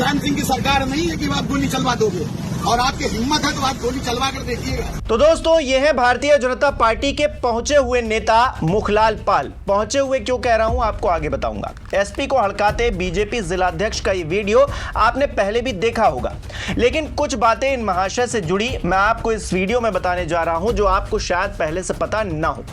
मुलायम सिंह की सरकार नहीं है कि आप गोली चलवा दोगे, और आपकी हिम्मत है तो आप गोली चलवा कर देखिएगा। तो दोस्तों, ये है भारतीय जनता पार्टी के पहुंचे हुए नेता मुखलाल पाल। पहुंचे हुए क्यों कह रहा हूं, आपको आगे बताऊंगा। एसपी को हड़काते बीजेपी जिलाध्यक्ष का ये वीडियो आपने पहले भी देखा होगा, लेकिन कुछ बातें इन महाशय से जुड़ी मैं आपको इस वीडियो में बताने जा रहा हूं जो आपको शायद पहले से पता ना हो।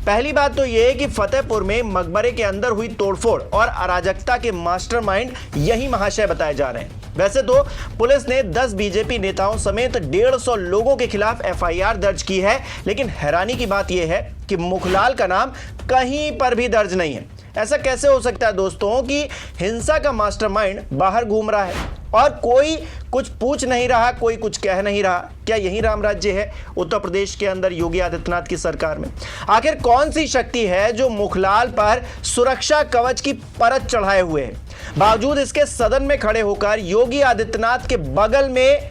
पहली बात तो यह है कि फतेहपुर में मकबरे के अंदर हुई तोड़फोड़ और अराजकता के मास्टरमाइंड यही महाशय बताए जा रहे हैं। वैसे तो पुलिस ने 10 बीजेपी नेताओं समेत 150 लोगों के खिलाफ एफआईआर दर्ज की है, लेकिन हैरानी की बात यह है कि मुखलाल का नाम कहीं पर भी दर्ज नहीं है। ऐसा कैसे हो सकता है दोस्तों कि हिंसा का मास्टरमाइंड बाहर घूम रहा है और कोई कुछ पूछ नहीं रहा, कोई कुछ कह नहीं रहा? क्या यही राम राज्य है उत्तर प्रदेश के अंदर योगी आदित्यनाथ की सरकार में? आखिर कौन सी शक्ति है जो मुखलाल पर सुरक्षा कवच की परत चढ़ाए हुए है? बावजूद इसके सदन में खड़े होकर योगी आदित्यनाथ के बगल में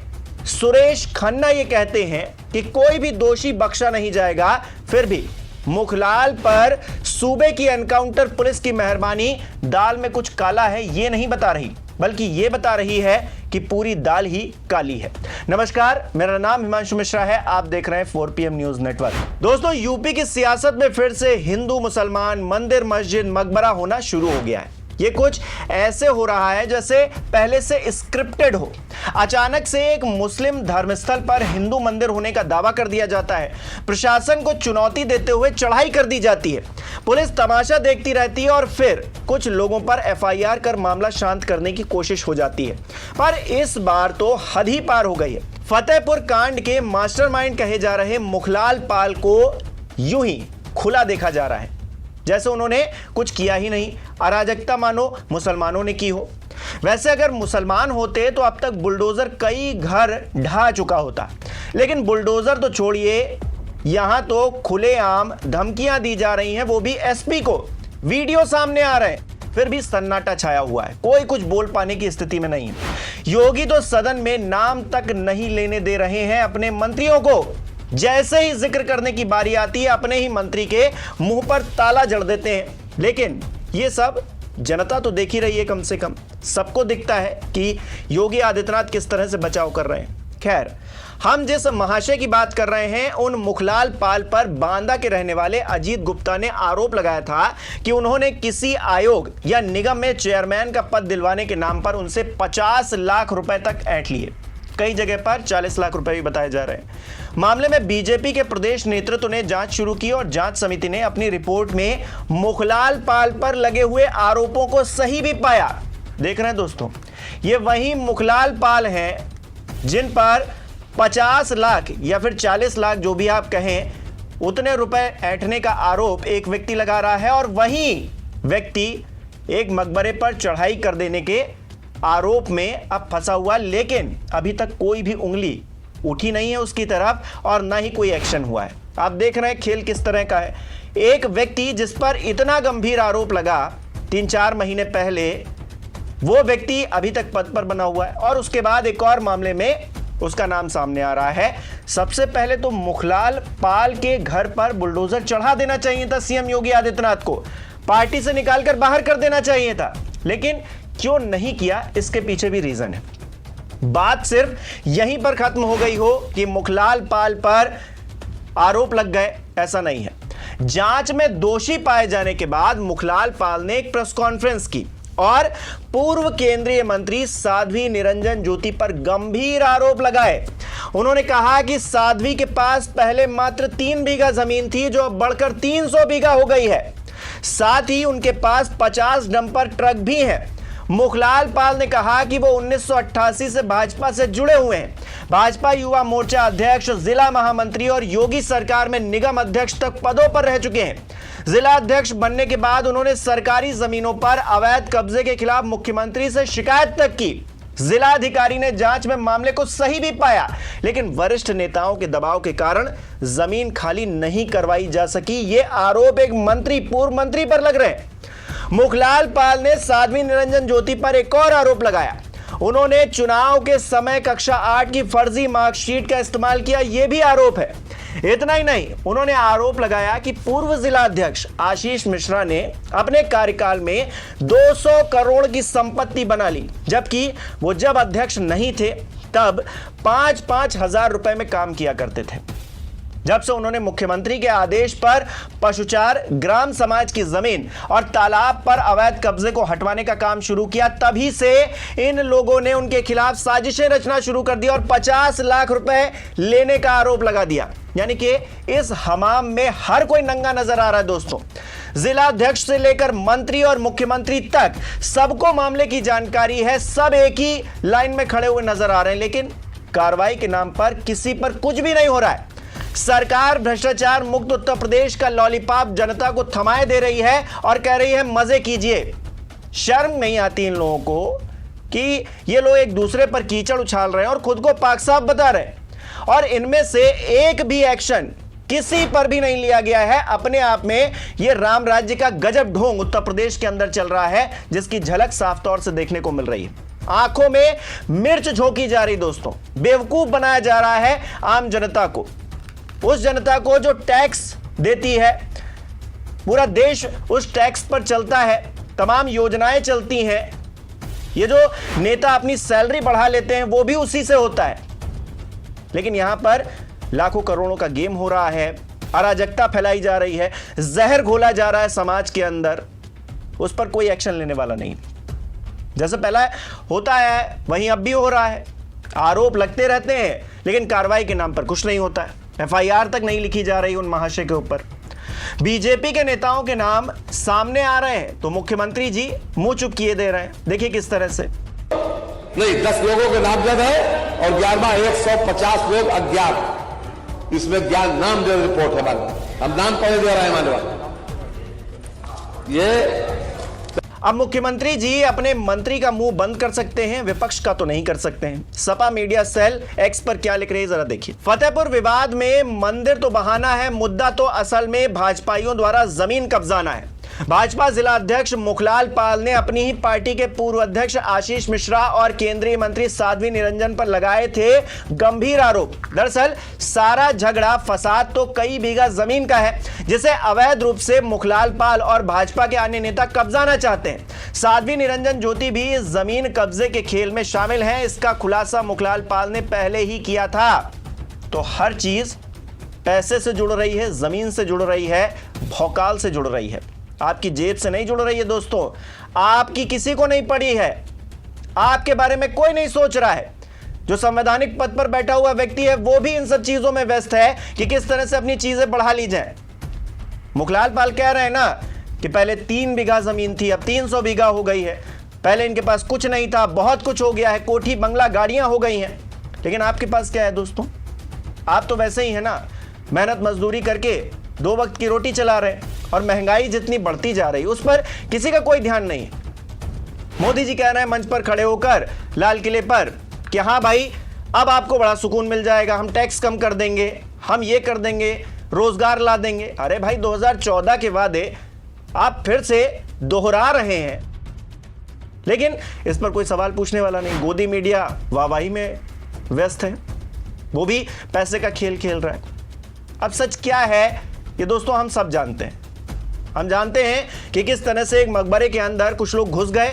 सुरेश खन्ना ये कहते हैं कि कोई भी दोषी बख्शा नहीं जाएगा, फिर भी मुखलाल पर सूबे की एनकाउंटर पुलिस की मेहरबानी दाल में कुछ काला है ये नहीं बता रही, बल्कि ये बता रही है कि पूरी दाल ही काली है। नमस्कार, मेरा नाम हिमांशु मिश्रा है, आप देख रहे हैं 4PM न्यूज नेटवर्क। दोस्तों, यूपी की सियासत में फिर से हिंदू मुसलमान मंदिर मस्जिद मकबरा होना शुरू हो गया है। ये कुछ ऐसे हो रहा है जैसे पहले से स्क्रिप्टेड हो। अचानक से एक मुस्लिम धर्मस्थल पर हिंदू मंदिर होने का दावा कर दिया जाता है, प्रशासन को चुनौती देते हुए चढ़ाई कर दी जाती है, पुलिस तमाशा देखती रहती है और फिर कुछ लोगों पर एफआईआर कर मामला शांत करने की कोशिश हो जाती है। पर इस बार तो हद ही पार हो गई है। फतेहपुर कांड के मास्टरमाइंड कहे जा रहे मुखलाल पाल को यूं ही खुला देखा जा रहा है जैसे उन्होंने कुछ किया ही नहीं। अराजकता मानो मुसलमानों ने की हो। वैसे अगर मुसलमान होते तो अब तक बुलडोजर कई घर ढा चुका होता, लेकिन बुलडोजर तो छोड़िए, यहां तो खुलेआम धमकियां दी जा रही हैं, वो भी एसपी को। वीडियो सामने आ रहे हैं, फिर भी सन्नाटा छाया हुआ है, कोई कुछ बोल पाने की स्थिति में नहीं है। योगी तो सदन में नाम तक नहीं लेने दे रहे हैं अपने मंत्रियों को। जैसे ही जिक्र करने की बारी आती है, अपने ही मंत्री के मुंह पर ताला जड़ देते हैं। लेकिन ये सब जनता तो देख ही रही है, कम से कम सबको दिखता है कि योगी आदित्यनाथ किस तरह से बचाव कर रहे हैं। खैर, हम जिस महाशय की बात कर रहे हैं, उन मुखलाल पाल पर बांदा के रहने वाले अजीत गुप्ता ने आरोप लगाया था कि उन्होंने किसी आयोग या निगम में चेयरमैन का पद दिलवाने के नाम पर उनसे 50 लाख रुपए तक ऐंठ लिए। कई जगह पर 40 लाख रुपए भी बताए जा रहे हैं। मामले में बीजेपी के प्रदेश नेतृत्व ने जांच शुरू की और जांच समिति ने अपनी रिपोर्ट में मुखलाल पाल पर लगे हुए आरोपों को सही भी पाया। देख रहे हैं दोस्तों, ये वही मुखलाल पाल हैं जिन पर 50 लाख या फिर 40 लाख जो भी आप कहें, उतने रुपए ऐंठने का आरोप एक व्यक्ति लगा रहा है, और वही व्यक्ति एक मकबरे पर चढ़ाई कर देने के आरोप में अब फंसा हुआ। लेकिन अभी तक कोई भी उंगली उठी नहीं है उसकी तरफ और ना ही कोई एक्शन हुआ है। आप देख रहे हैं खेल किस तरह का है। एक व्यक्ति जिस पर इतना गंभीर आरोप लगा 3-4 महीने पहले, वो व्यक्ति अभी तक पद पर बना हुआ है, और उसके बाद एक और मामले में उसका नाम सामने आ रहा है। सबसे पहले तो मुखलाल पाल के घर पर बुलडोजर चढ़ा देना चाहिए था सीएम योगी आदित्यनाथ को, पार्टी से निकालकर बाहर कर देना चाहिए था, लेकिन क्यों नहीं किया, इसके पीछे भी रीजन है। बात सिर्फ यहीं पर खत्म हो गई हो कि मुखलाल पाल पर आरोप लग गए, ऐसा नहीं है। जांच में दोषी पाए जाने के बाद मुखलाल पाल ने एक प्रेस कॉन्फ्रेंस की और पूर्व केंद्रीय मंत्री साध्वी निरंजन ज्योति पर गंभीर आरोप लगाए। उन्होंने कहा कि साध्वी के पास पहले मात्र 3 बीघा जमीन थी जो अब बढ़कर 300 बीघा हो गई है। साथ ही उनके पास 50 डंपर ट्रक भी हैं। मुखलाल पाल ने कहा कि वो 1988 से भाजपा से जुड़े हुए हैं। भाजपा युवा मोर्चा अध्यक्ष, जिला महामंत्री और योगी सरकार में निगम अध्यक्ष तक पदों पर रह चुके हैं। जिला अध्यक्ष बनने के बाद उन्होंने सरकारी जमीनों पर अवैध कब्जे के खिलाफ मुख्यमंत्री से शिकायत तक की। जिला अधिकारी ने जांच में मामले को सही भी पाया, लेकिन वरिष्ठ नेताओं के दबाव के कारण जमीन खाली नहीं करवाई जा सकी। ये आरोप एक मंत्री, पूर्व मंत्री पर लग रहे हैं। मुखलाल पाल ने साध्वी निरंजन ज्योति पर एक और आरोप लगाया। उन्होंने चुनाव के समय कक्षा 8 की फर्जी मार्कशीट का इस्तेमाल किया, यह भी आरोप है। इतना ही नहीं, उन्होंने आरोप लगाया कि पूर्व जिला अध्यक्ष आशीष मिश्रा ने अपने कार्यकाल में 200 करोड़ की संपत्ति बना ली, जबकि वो जब अध्यक्ष नहीं थे तब 5-5 हजार रुपए में काम किया करते थे। जब से उन्होंने मुख्यमंत्री के आदेश पर पशुचार, ग्राम समाज की जमीन और तालाब पर अवैध कब्जे को हटवाने का काम शुरू किया, तभी से इन लोगों ने उनके खिलाफ साजिशें रचना शुरू कर दी और 50 लाख रुपए लेने का आरोप लगा दिया। यानी कि इस हमाम में हर कोई नंगा नजर आ रहा है दोस्तों। जिला अध्यक्ष से लेकर मंत्री और मुख्यमंत्री तक सबको मामले की जानकारी है, सब एक ही लाइन में खड़े हुए नजर आ रहे हैं, लेकिन कार्रवाई के नाम पर किसी पर कुछ भी नहीं हो रहा है। सरकार भ्रष्टाचार मुक्त उत्तर प्रदेश का लॉलीपॉप जनता को थमाए दे रही है और कह रही है मजे कीजिए। शर्म नहीं आती इन लोगों को कि ये लोग एक दूसरे पर कीचड़ उछाल रहे हैं और खुद को पाक साफ बता रहे हैं, और इनमें से एक भी एक्शन किसी पर भी नहीं लिया गया है। अपने आप में यह राम राज्य का गजब ढोंग उत्तर प्रदेश के अंदर चल रहा है, जिसकी झलक साफ तौर से देखने को मिल रही है। आंखों में मिर्च झोंकी जा रही दोस्तों, बेवकूफ बनाया जा रहा है आम जनता को, उस जनता को जो टैक्स देती है। पूरा देश उस टैक्स पर चलता है, तमाम योजनाएं चलती हैं। ये जो नेता अपनी सैलरी बढ़ा लेते हैं वो भी उसी से होता है, लेकिन यहां पर लाखों करोड़ों का गेम हो रहा है, अराजकता फैलाई जा रही है, जहर घोला जा रहा है समाज के अंदर। उस पर कोई एक्शन लेने वाला नहीं। जैसे पहला होता है वहीं अब भी हो रहा है। आरोप लगते रहते हैं लेकिन कार्रवाई के नाम पर कुछ नहीं होता है। एफआईआर तक नहीं लिखी जा रही उन महाशय के ऊपर। बीजेपी के नेताओं के नाम सामने आ रहे हैं तो मुख्यमंत्री जी मुंह चुप किए दे रहे हैं। देखिए किस तरह से। नहीं, 10 लोगों के नामजद है और 11वां 150 लोग अज्ञात। इसमें ज्ञान नाम दे रिपोर्ट है हमारे, हम नाम पढ़े दे रहे हैं मानवा। ये अब मुख्यमंत्री जी अपने मंत्री का मुंह बंद कर सकते हैं, विपक्ष का तो नहीं कर सकते हैं। सपा मीडिया सेल एक्स पर क्या लिख रही है जरा देखिए। फतेहपुर विवाद में मंदिर तो बहाना है, मुद्दा तो असल में भाजपाइयों द्वारा जमीन कब्जाना है। भाजपा जिला अध्यक्ष मुखलाल पाल ने अपनी ही पार्टी के पूर्व अध्यक्ष आशीष मिश्रा और केंद्रीय मंत्री साध्वी निरंजन पर लगाए थे गंभीर आरोप। दरअसल सारा झगड़ा फसाद तो कई बीघा जमीन का है, जिसे अवैध रूप से मुखलाल पाल और भाजपा के अन्य नेता कब्जाना चाहते हैं। साध्वी निरंजन ज्योति भी इस जमीन कब्जे के खेल में शामिल हैं। इसका खुलासा मुखलाल पाल ने पहले ही किया था। तो हर चीज पैसे से जुड़ रही है, जमीन से जुड़ रही है, भौकाल से जुड़ रही है, आपकी जेब से नहीं जुड़ रही है दोस्तों। आपकी किसी को नहीं पड़ी है, आपके बारे में कोई नहीं सोच रहा है। जो संवैधानिक पद पर बैठा हुआ व्यक्ति है वो भी इन सब चीजों में व्यस्त है कि किस तरह से अपनी चीजें बढ़ा ली जाए। मुखलाल पाल कह रहे हैं ना कि पहले 3 बीघा जमीन थी, अब 300 बीघा हो गई है। पहले इनके पास कुछ नहीं था, बहुत कुछ हो गया है, कोठी बंगला गाड़ियां हो गई हैं। लेकिन आपके पास क्या है दोस्तों? आप तो वैसे ही है ना, मेहनत मजदूरी करके 2 वक्त की रोटी चला रहे हैं, और महंगाई जितनी बढ़ती जा रही है उस पर किसी का कोई ध्यान नहीं है। मोदी जी कह रहे हैं मंच पर खड़े होकर लाल किले पर कि हाँ भाई अब आपको बड़ा सुकून मिल जाएगा, हम टैक्स कम कर देंगे, हम ये कर देंगे, रोजगार ला देंगे। अरे भाई 2014 के वादे आप फिर से दोहरा रहे हैं, लेकिन इस पर कोई सवाल पूछने वाला नहीं। गोदी मीडिया वाहवाही में व्यस्त है, वो भी पैसे का खेल खेल रहा है। अब सच क्या है ये दोस्तों हम सब जानते हैं। हम जानते हैं कि किस तरह से एक मकबरे के अंदर कुछ लोग घुस गए,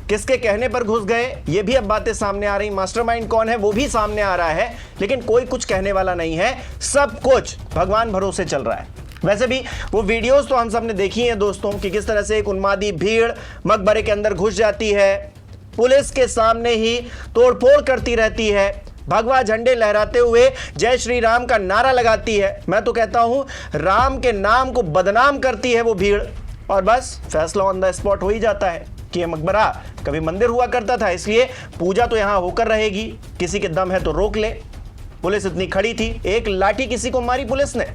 किसके कहने पर घुस गए, ये भी अब बातें सामने आ रही। मास्टरमाइंड कौन है वो भी सामने आ रहा है, लेकिन कोई कुछ कहने वाला नहीं है। सब कुछ भगवान भरोसे चल रहा है। वैसे भी वो वीडियोस तो हम सब ने देखी हैं दोस्तों कि किस तरह से एक उन्मादी भीड़ मकबरे के अंदर घुस जाती है, पुलिस के सामने ही तोड़फोड़ करती रहती है, भगवा झंडे लहराते हुए जय श्री राम का नारा लगाती है। मैं तो कहता हूं राम के नाम को बदनाम करती है वो भीड़, और बस फैसला ऑन द स्पॉट हो ही जाता है कि यह मकबरा कभी मंदिर हुआ करता था, इसलिए पूजा तो यहां होकर रहेगी, किसी के दम है तो रोक ले। पुलिस इतनी खड़ी थी, एक लाठी किसी को मारी पुलिस ने।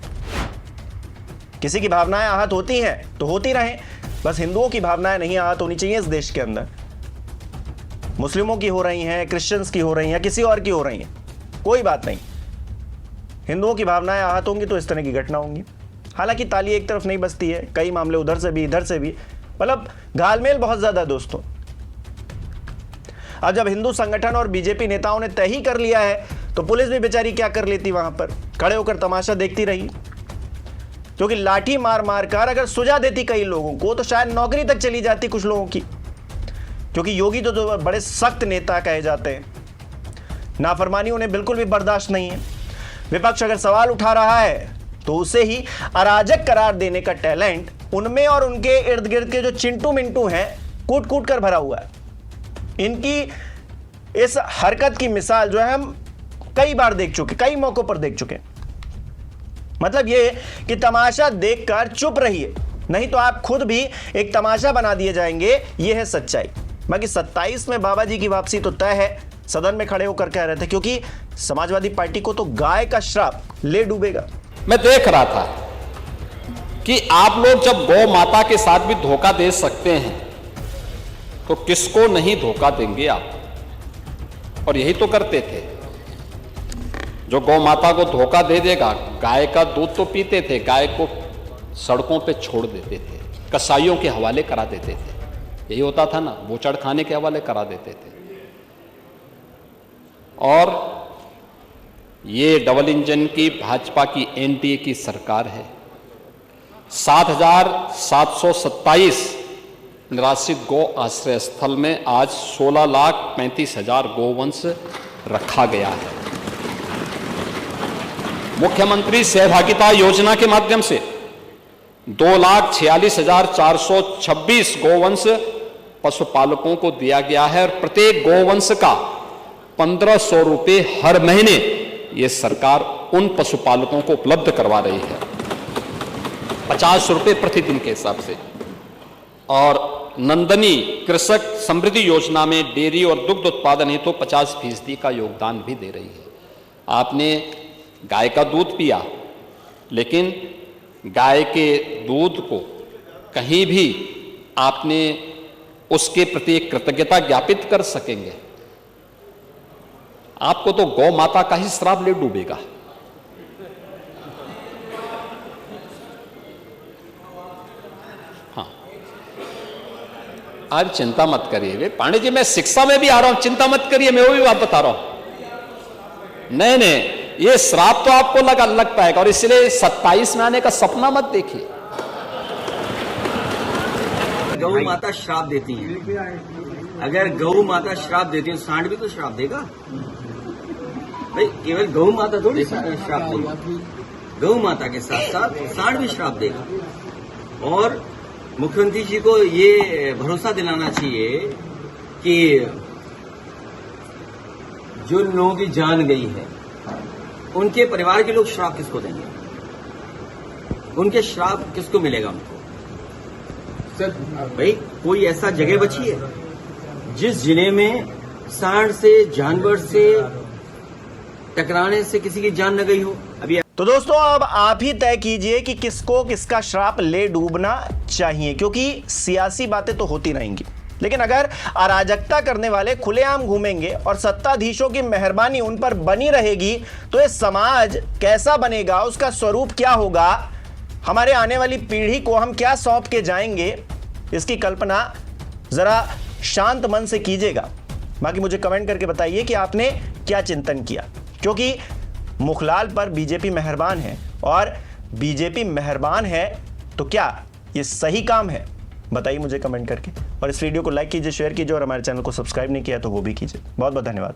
किसी की भावनाएं आहत होती हैं तो होती रहें, बस हिंदुओं की भावनाएं नहीं आहत होनी चाहिए इस देश के अंदर। मुस्लिमों की हो रही हैं, क्रिश्चियंस की हो रही हैं, किसी और की हो रही हैं, कोई बात नहीं। हिंदुओं की भावनाएं आहत होंगी तो इस तरह की घटना होंगी। हालांकि ताली एक तरफ नहीं बजती है, कई मामले उधर से भी इधर से भी, मतलब घालमेल बहुत ज्यादा दोस्तों। अब जब हिंदू संगठन और बीजेपी नेताओं ने तय ही कर लिया है तो पुलिस भी बेचारी क्या कर लेती, वहां पर खड़े होकर तमाशा देखती रही। क्योंकि लाठी मार मार कर अगर सुझा देती कई लोगों को तो शायद नौकरी तक चली जाती कुछ लोगों की। क्योंकि योगी तो बड़े सख्त नेता कहे जाते हैं, नाफरमानी उन्हें बिल्कुल भी बर्दाश्त नहीं है। विपक्ष अगर सवाल उठा रहा है तो उसे ही अराजक करार देने का टैलेंट उनमें और उनके इर्द गिर्द के जो चिंटू मिंटू हैं कूट कूट कर भरा हुआ है। इनकी इस हरकत की मिसाल जो है हम कई बार देख चुके, कई मौकों पर देख चुके। मतलब ये कि तमाशा देखकर चुप रहिए, नहीं तो आप खुद भी एक तमाशा बना दिए जाएंगे। ये है सच्चाई। बाकी 27 में बाबा जी की वापसी तो तय है, सदन में खड़े होकर कह रहे थे, क्योंकि समाजवादी पार्टी को तो गाय का श्राप ले डूबेगा। मैं देख रहा था कि आप लोग जब गौ माता के साथ भी धोखा दे सकते हैं तो किसको नहीं धोखा देंगे आप। और यही तो करते थे, जो गौ माता को धोखा दे देगा। गाय का दूध तो पीते थे, गाय को सड़कों पे छोड़ देते थे, कसाईयों के हवाले करा देते थे। यही होता था ना, बोचड़ खाने के हवाले करा देते थे। और ये डबल इंजन की भाजपा की एनडीए की सरकार है। 7,727 निराश्रित गौ आश्रय स्थल में आज 16,35,000 गोवंश रखा गया है। मुख्यमंत्री सहभागिता योजना के माध्यम से 2,46,426 गोवंश पशुपालकों को दिया गया है और प्रत्येक गोवंश का 1,500 रुपये हर महीने ये सरकार उन पशुपालकों को उपलब्ध करवा रही है, 50 रुपये प्रतिदिन के हिसाब से। और नंदनी कृषक समृद्धि योजना में डेयरी और दुग्ध उत्पादन हेतु 50% का योगदान भी दे रही है। आपने गाय का दूध पिया, लेकिन गाय के दूध को कहीं भी आपने उसके प्रति कृतज्ञता ज्ञापित कर सकेंगे? आपको तो गौ माता का ही श्राप ले डूबेगा। हाँ, आज चिंता मत करिए पांडे जी, मैं शिक्षा में भी आ रहा हूं, चिंता मत करिए, मैं वो भी बात बता रहा हूं। नहीं, ये श्राप तो आपको लग पाएगा, और इसलिए 27 में आने का सपना मत देखिए। गौ माता श्राप देती है, अगर गौ माता श्राप देती है, सांड भी तो श्राप देगा भाई। केवल गौ माता थोड़ी श्राप देगी, गौ माता के साथ साथ सांड भी श्राप देगा। और मुख्यमंत्री जी को ये भरोसा दिलाना चाहिए कि जो लोगों की जान गई है उनके परिवार के लोग श्राप किसको देंगे? उनके श्राप किसको मिलेगा उनको? भाई कोई ऐसा जगह बची है जिस जिले में सांड से, जानवर से टकराने से किसी की जान न गई हो? अभी तो दोस्तों अब आप ही तय कीजिए कि किसको किसका श्राप ले डूबना चाहिए, क्योंकि सियासी बातें तो होती रहेंगी, लेकिन अगर अराजकता करने वाले खुलेआम घूमेंगे और सत्ताधीशों की मेहरबानी उन पर बनी रहेगी तो ये समाज कैसा बनेगा, उसका स्वरूप क्या होगा, हमारे आने वाली पीढ़ी को हम क्या सौंप के जाएंगे, इसकी कल्पना जरा शांत मन से कीजिएगा। बाकी मुझे कमेंट करके बताइए कि आपने क्या चिंतन किया, क्योंकि मुखलाल पर बीजेपी मेहरबान है, और बीजेपी मेहरबान है तो क्या ये सही काम है? बताइए मुझे कमेंट करके, और इस वीडियो को लाइक कीजिए, शेयर कीजिए, और हमारे चैनल को सब्सक्राइब नहीं किया तो वो भी कीजिए। बहुत बहुत धन्यवाद।